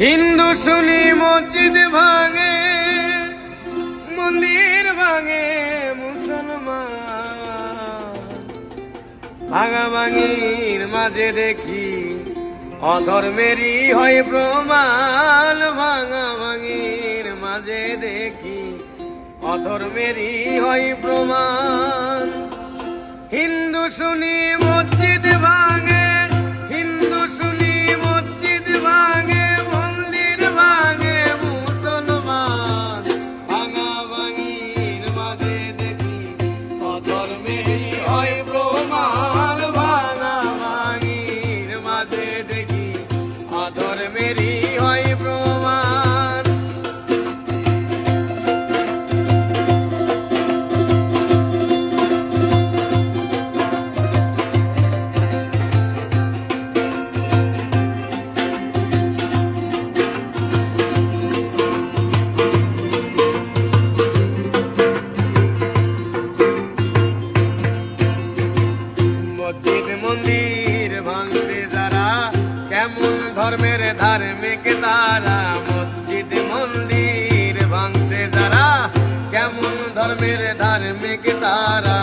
হিন্দু শুনি মসজিদ ভাঙে, মন্দির ভাঙে মুসলমান। ভাঙাভাঙির মাঝে দেখি অধর্মেরই হয় প্রমাণ। ভাঙাভাঙির মাঝে দেখি অধর্মেরই হয় প্রমাণ। হিন্দু শুনি মসজিদ ভাঙে, হিন্দু শুনি মসজিদ ভাঙে, মন্দির ভাঙে মুসলমান। ভাঙাভাঙির মাঝে দেখি অধর্মেরই হয় প্রমাণ। ভাঙাভাঙির মাঝে দেখি অধর্মেরই হয় প্রমাণ। মসজিদ মন্দির ভাঙছে যারা, কেমন ধর্মের ধার্মিক তারা। মসজিদ মন্দির ভাঙছে যারা, কেমন ধর্মের ধার্মিক তারা।